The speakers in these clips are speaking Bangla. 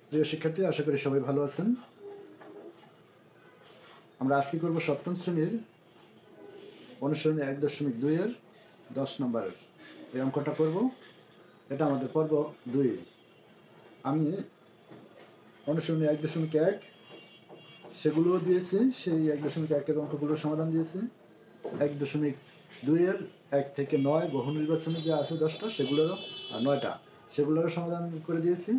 প্রিয় শিক্ষার্থী, আশা করি সবাই ভালো আছেন। আমরা আজকে করব সপ্তম শ্রেণীর অনুসরণী 1.2 এর 10 নম্বরের এই অঙ্কটা করব। এটা আমাদের পর্ব 2। আমি অনুসরণী 1.1 সেগুলোও দিয়েছি, সেই 1.1 অঙ্কগুলোর সমাধান দিয়েছি। 1.2 এর 1 থেকে 9 বহু নির্বাচনে যে আছে 10টা, সেগুলোরও 9টা সেগুলোরও সমাধান করে দিয়েছি।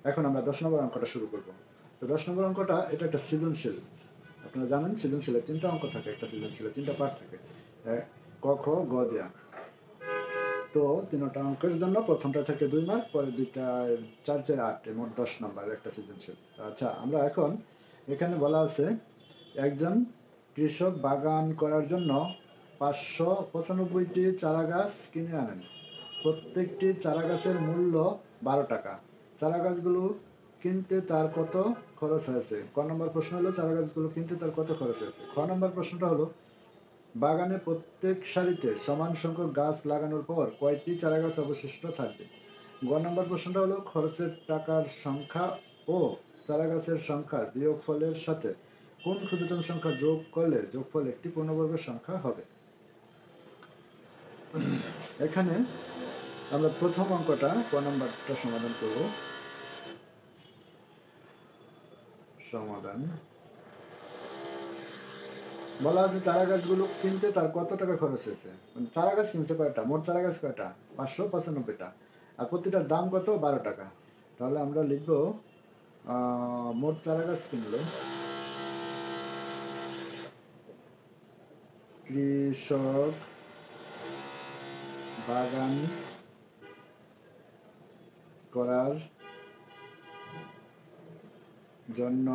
এখন আমরা 10 নম্বর অঙ্কটা শুরু করব। তো 10 নম্বর অঙ্কটা এটা একটা সৃজনশীল। আপনারা জানেন সৃজনশীলে 3টা অঙ্ক থাকে, একটা সৃজনশীলে 3টা পার্ট থাকে, ক খ গ দেয়া। তো 3টা অঙ্কের জন্য প্রথমটা থেকে 2 মার্ক, পরে 2টা 4 4 8, মোট 10 নম্বরের একটা সৃজনশীল। আচ্ছা, আমরা এখন এখানে বলা আছে একজন কৃষক বাগান করার জন্য 595টি চারা গাছ কিনে আনেন। প্রত্যেকটি চারা গাছের মূল্য 12 টাকা। চারা গাছগুলো কিনতে তার কত খরচ হয়েছে? ক নম্বর প্রশ্ন হলো চারা গাছগুলো কিনতে তার কত খরচ হয়েছে। খ নম্বর প্রশ্নটা হলো বাগানে প্রত্যেক সারিতে সমান সংখ্যক গাছ লাগানোর পর কয়টি চারা গাছ অবশিষ্ট থাকবে। গ নম্বর প্রশ্নটা হলো খরচের টাকার সংখ্যা ও চারা গাছের সংখ্যার বিয়োগফলের সাথে কোন ক্ষুদ্রতম সংখ্যা যোগ করলে যোগফল একটি পূর্ণবর্গ সংখ্যা হবে। এখানে আমরা প্রথম অঙ্কটা ক নম্বরটা সমাধান করব। সমাধান বলা আছে চারা গাছগুলো কিনতে তার কত টাকা খরচ হয়েছে। মানে চারা গাছ কিনছে কয়টা, মোট চারা গাছ কয়টা? 595টা। আর প্রতিটার দাম কত? 12 টাকা। তাহলে আমরা লিখব মোট চারা গাছ কিনলো কৃষক বাগান করার জন্য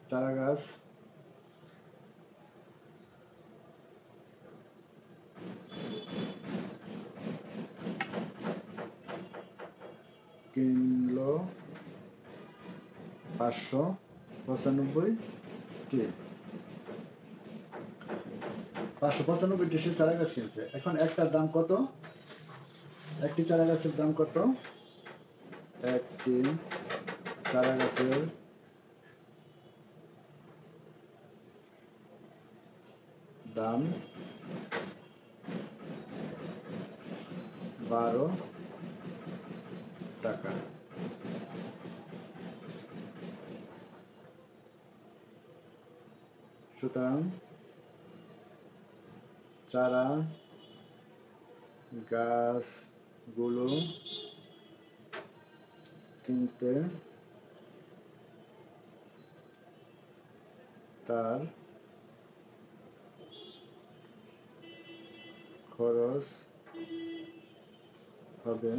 চারা গাছ কিনলো 595টি। 595টি সে চারা গাছ কিনছে। এখন একটার দাম কত? একটি চারা গাছের দাম কত? একটি চারা গাছের দাম 12 টাকা। সুতরাং চারা গাছগুলো কিনতে তার খরচ হবে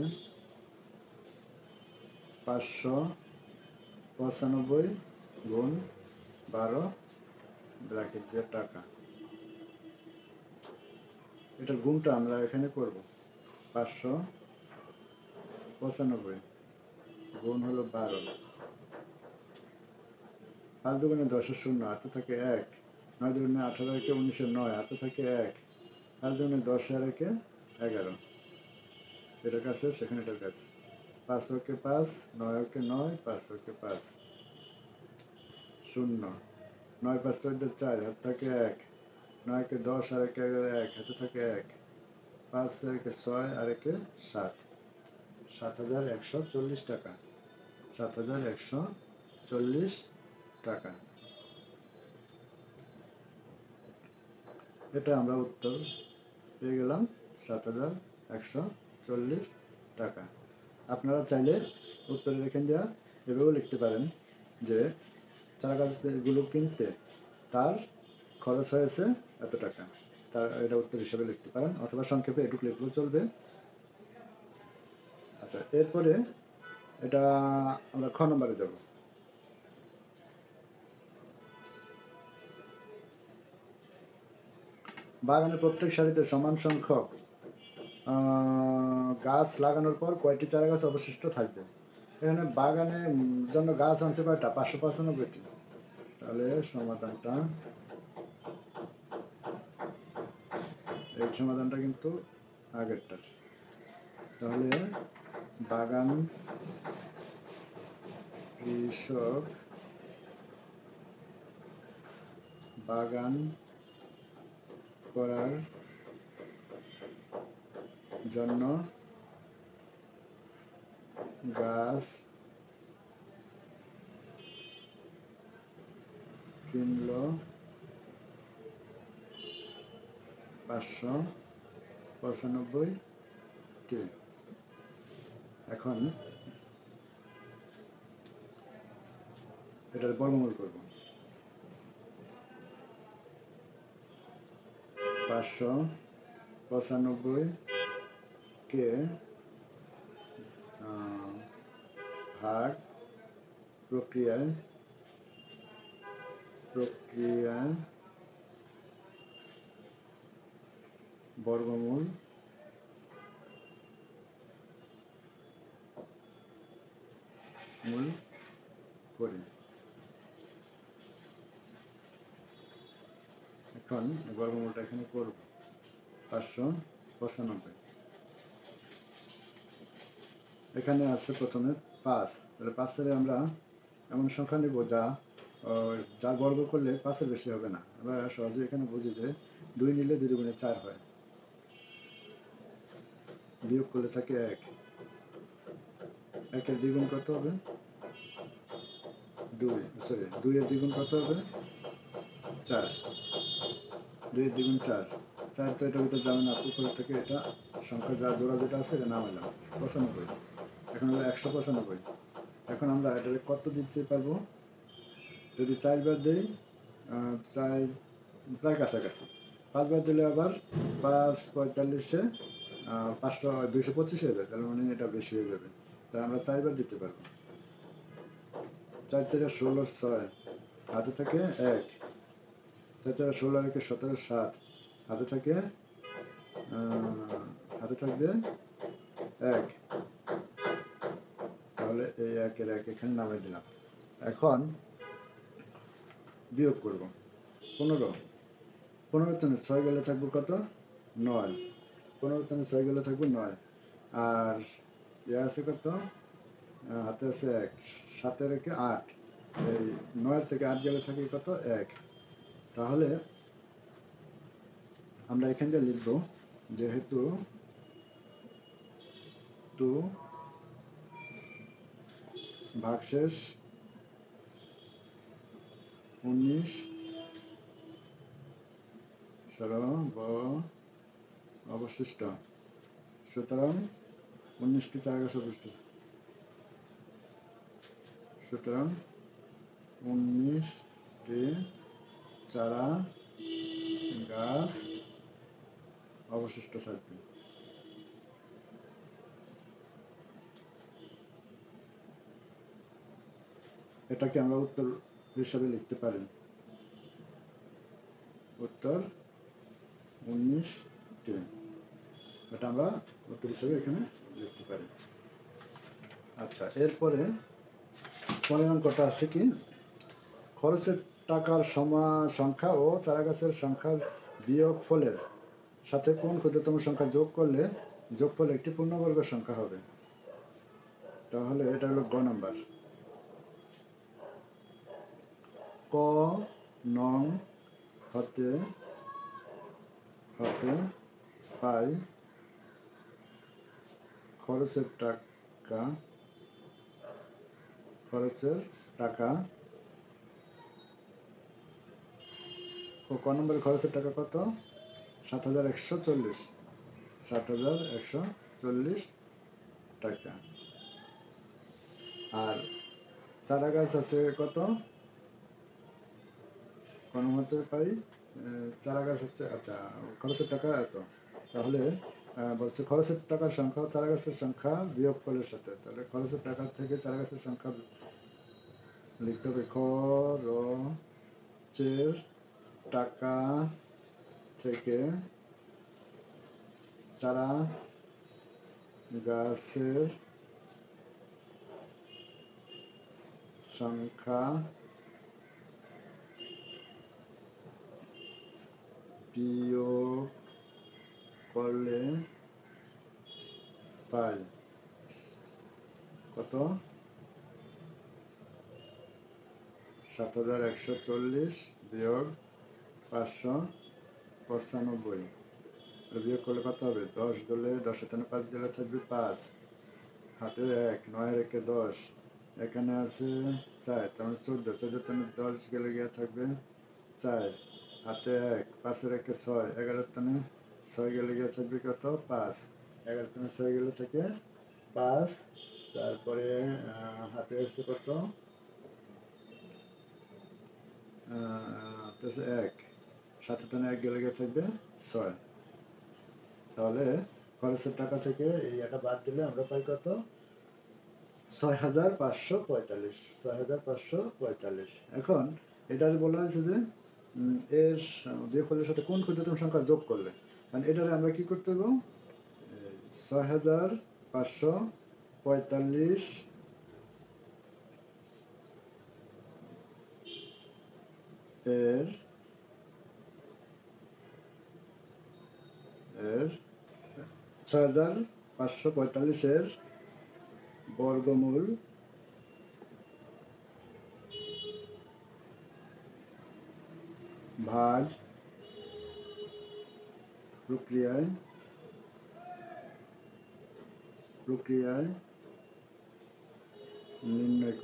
595 গুণ 12 ব্র্যাকেট দিয়ে টাকা। এটার গুণটা আমরা এখানে করব। 595 গুণ হলো 12, 5 দুগুণে 10 শূন্য, হাতে থাকে 1, 9 দুগুণে 18, একে 19, 9 হাতে থাকে 1, 5 দুগুণে 10 আর একে 11। এটার কাছে সেখানে এটার কাছে 5 ওকে 5, 9 ওকে 9, 5 ওকে 5, 0, 9 5 14 4, হাতে থাকে 1, 9 কে 10 আর একে 1, হাতে থাকে 1, 5 একে 6 আর একে 7, 7,140 টাকা। 7,140 টাকা। এটা আমরা উত্তর পেয়ে গেলাম, 7,140 টাকা। আপনারা চাইলে উত্তরের এখান দিয়ে এভাবেও লিখতে পারেন যে চারা গাছগুলো কিনতে তার খরচ হয়েছে এত টাকা। তার এটা উত্তর হিসেবে লিখতে পারেন, অথবা সংক্ষেপে এটুকু লিখলেও চলবে। আচ্ছা, এরপরে এটা আমরা খ নম্বরে যাব। বাগানের প্রত্যেক সারিতে সমান সংখ্যক গাছ লাগানোর পর কয়টি চারা গাছ অবশিষ্ট থাকবে। এখানে বাগানের জন্য গাছ আনছে কয়টা? 595টি। তাহলে সমাধানটা, এই সমাধানটা কিন্তু আগেরটার। তাহলে বাগান কৃষক বাগান করার জন্য গাছ কিনল 595টি। এখন এটার বর্গমূল করব। 595কে ভাগ প্রক্রিয়ায় বর্গমূল করি। এখন বর্গমূলটা এখানে করব 595। এখানে আছে প্রথমে 5, তাহলে 5-এর আমরা এমন সংখ্যা নেব যার বর্গ করলে 5-এর বেশি হবে না। আমরা সহজে এখানে বুঝি যে 2 নিলে 2 গুণে 4 হয়, বিয়োগ করলে থাকে 1। 1-এর দ্বিগুণ কত হবে? 2, সরি 2-এর দ্বিগুণ কত হবে? 4। 2-এর দ্বিগুণ 4। 4 তো এটার ভিতরে যাবে না, উপরে থেকে এটা সংখ্যা যা জোড়া যেটা আছে এটা নামাইলাম 95। এখন হলো 195। এখন আমরা এটাকে কত দিতে পারবো? যদি 4 বার দিই, 4 প্রায় কাছাকাছি। 5 বার দিলে আবার 5 45-এ 225 হয়ে যায়, তাহলে মানে এটা বেশি হয়ে যাবে। তাই আমরা 4 বার দিতে পারবো। 4 4 16 6, হাতে থাকে 1। 4 4 16 1 17 7, হাতে থাকে হাতে থাকবে 1। তাহলে এই 1-এর 1 এখানে নামিয়ে দিলাম। এখন বিয়োগ করব 15। 15 থেকে 6 গেলে থাকবে কত? 9। 15 থেকে 6 গেলে থাকবে 9। আর আছে কত? হাতে আছে 1, 7 রেখে 8। এই 9 থেকে 8 গেলে থাকে কত? 1। তাহলে আমরা এখান দিয়ে লিখব, যেহেতু ভাগশেষ 19 অবশিষ্ট, সুতরাং 19টি চারা গাছ অবশিষ্ট, সুতরাং 19টি চারা গাছ অবশিষ্ট থাকবে। এটাকে আমরা উত্তর হিসাবে লিখতে পারি। উত্তর 19টি, এটা আমরা উত্তর হিসাবে এখানে লিখতে পারি। আচ্ছা, এরপরে পরের অঙ্কটা আছে কি? খরচের টাকার সংখ্যা ও চারা গাছের সংখ্যার বিয়োগ ফলের সাথে কোন ক্ষুদ্রতম সংখ্যা যোগ করলে যোগফল একটি পূর্ণবর্গ সংখ্যা হবে? তাহলে এটা হলো গ নাম্বার। ক নং হতে পাই খরচের টাকা ক নম্বরের খরচের টাকা কত? 7140। 7140 টাকা। আর চারা গাছ আছে কত? কোন মতে পাই চারা গাছ হচ্ছে, আচ্ছা খরচের টাকা এত। তাহলে বলছে খরচের টাকার সংখ্যা চারা গাছের সংখ্যা বিয়োগ ফলের সাথে। তাহলে খরচের টাকা থেকে চারা গাছের সংখ্যা লিখতে হবে। খরচের টাকা থেকে চারা গাছের সংখ্যা বিয়োগ করলে পাই কত 7140 বিয়োগ 595। বিয়োগ করলে কত হবে? 10 দিলে 10 এখানে 5 দিলে থাকবে 5, হাতে 1, 9 একে 10, এখানে আছে 4, তার মানে 14, 14 তানে 10 গেলে গিয়ে থাকবে 4, হাতে 1, 5 একে 6, 11 তানে 6 গেলে গিয়ে থাকবে কত? 5, 11 তানে 6 গেলে থেকে 5, তারপরে হাতে আছে কত? 1, 7 তানে 1 গেলে গিয়ে থাকবে 6। তাহলে খরচের টাকা থেকে এই এটা বাদ দিলে আমরা পাই কত? 6545। 6545। এখন এটা বলা হয়েছে যে এর বিয়োগফলের সাথে কোন ক্ষুদ্রতম সংখ্যা যোগ করলে, কারণ এটারে আমরা কি করতে হবে? 6545 এর এর 6545 এর বর্গমূল ভাগ প্রক্রিয়ায় নির্ণয়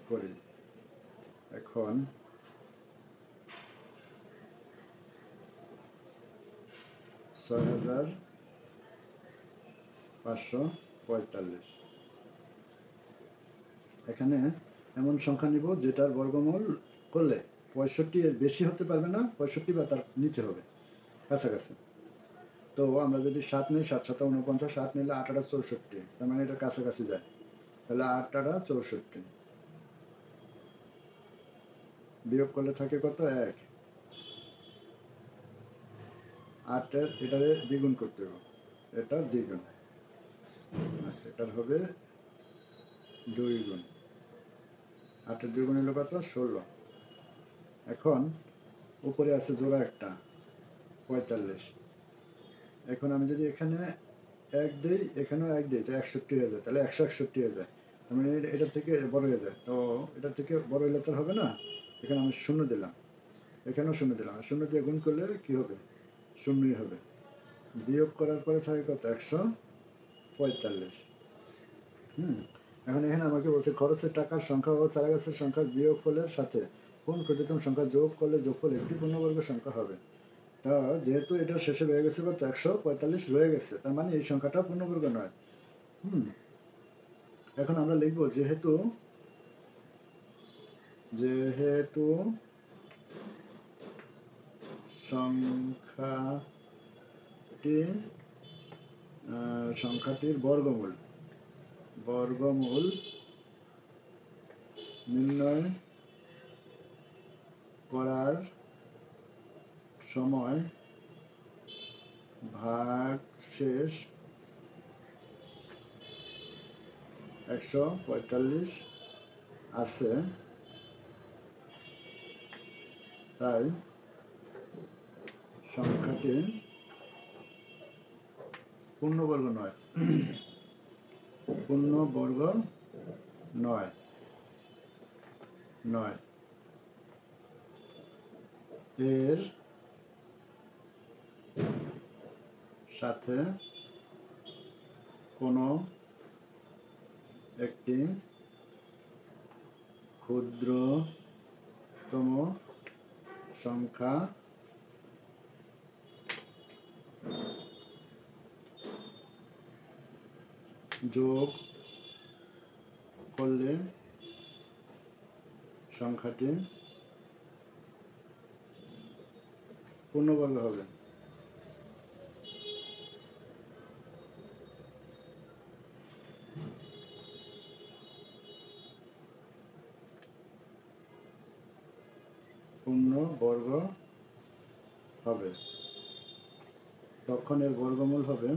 করি। এখন 6545 এখানে এমন সংখ্যা নিব যেটার বর্গমূল করলে 65 এর বেশি হতে পারবে না, 65 বা তার নিচে হবে, কাছাকাছি। তো আমরা যদি 7 নিই, 7 7 49, 7 নিলে 8 8 64, তার মানে এটা কাছাকাছি যায়, তাহলে 8 8 64 বিয়োগ করলে থাকে কত? 1। 8 এর এটারে দ্বিগুণ করতে হবে, এটার দ্বিগুণ, এটার হবে 2 গুণ। 8 এর দ্বিগুণ হলো কত? 16। এখন উপরে আছে জোড়া একটা 45। এখন আমি যদি এখানে 1 দিই, এখানেও 1 দিই, তো 61 হয়ে যায়, তাহলে 161 হয়ে যায়, তার মানে এটার থেকে বড় হয়ে যায়। তো এটার থেকে বড় হলে তো হবে না, এখানে আমি 0 দিলাম, এখানেও 0 দিলাম, 0 দিয়ে গুণ করলে কি হবে? 0ই হবে। বিয়োগ করার পরে থাকে কত? 145। এখন এখানে আমাকে বলছে খরচের টাকার সংখ্যা ও চারাগাছের সংখ্যার বিয়োগফলের সাথে কোন ক্ষুদ্রতম সংখ্যা যোগ করলে যোগফল একটি পূর্ণবর্গ সংখ্যা হবে। তা যেহেতু এটা শেষে রয়ে গেছে কত? 145 রয়ে গেছে, তার মানে এই সংখ্যাটা পূর্ণবর্গ নয়। এখন আমরা লিখব যেহেতু সংখ্যাটির বর্গমূল নির্ণয় করার সময় ভাগশেষ 145 আছে, তাই সংখ্যাটি পূর্ণবর্গ নয়। এর সাথে কোনো একটি ক্ষুদ্রতম সংখ্যা যোগ করলে সংখ্যাটি পূর্ণবর্গ হবে। তখন এর বর্গমূল হবে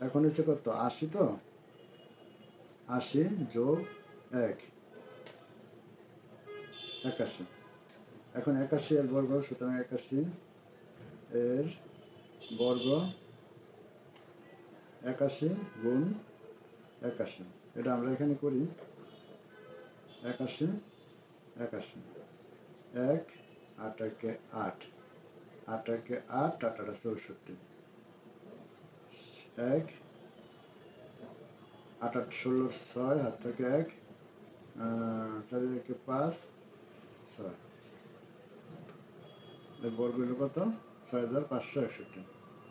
এখন এসে কত? 80। তো 80 যোগ 1 81। এখন 81 এর বর্গ, সুতরাং 81 এর বর্গ 81 গুণ 81, এটা আমরা এখানে করি। 81 81 1 8 একে 8, 8 একে 8, 8 8 64, 1 8 8 16 6, হাত থেকে 1, 4 একে 5 6, এর বর্গ হলো কত? 6561,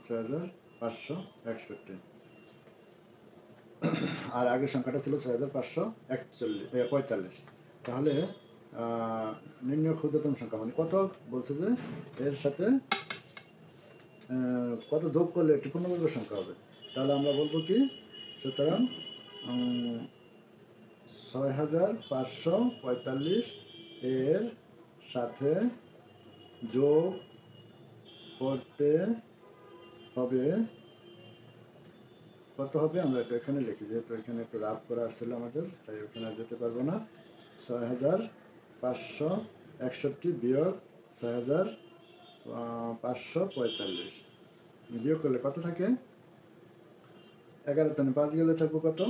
6561। আর আগের সংখ্যাটা ছিল 6545। তাহলে নির্ণয় ক্ষুদ্রতম সংখ্যা মানে কত বলছে যে এর সাথে কত যোগ করলে একটি পূর্ণবর্গ সংখ্যা হবে। তাহলে আমরা বলবো কি, সুতরাং 6545 এর সাথে যোগ করতে হবে কত হবে, আমরা এটা এখানে লিখি, যেহেতু এখানে একটু রাফ করা আসছিল আমাদের, তাই ওখানে যেতে পারবো না। 6561 বিয়োগ 6545 বিয়োগ করলে কত থাকে? 11 × 5 গেলে থাকবো কত?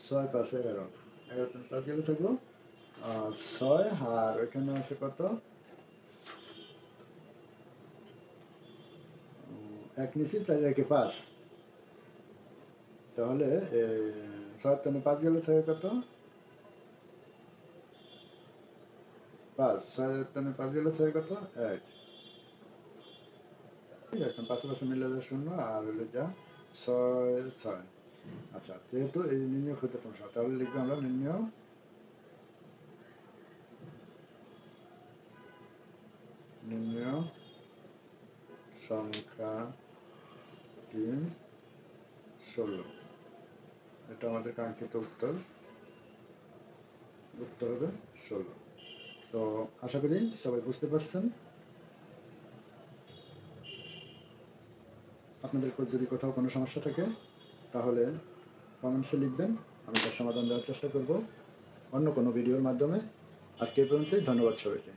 6 5 11, 11 × 5 গেলে থাকবো 6, আর ওইখানে আছে কত? 1 নিচে 4 একে 5, তাহলে 6 × 5 গেলে থাকে কত? 5, 6 × 5 গেলে থাকে কত? 1। এখন পাশাপাশি মিলে যায় 0, আর হলে যা 6 6। আচ্ছা, যেহেতু এই নির্ণয় ক্ষুদ্রতম সংখ্যা, তাহলে লিখবো আমরা নির্ণয় সংখ্যাটি 16। এটা আমাদের কাঙ্ক্ষিত উত্তর হবে 16। তো আশা করি সবাই বুঝতে পারছেন। আপনাদের যদি কোথাও কোনো সমস্যা থাকে তাহলে কমেন্টসে লিখবেন, আমি তার সমাধান দেওয়ার চেষ্টা করব অন্য কোনো ভিডিওর মাধ্যমে। আজকে এই পর্যন্তই, ধন্যবাদ সবাইকে।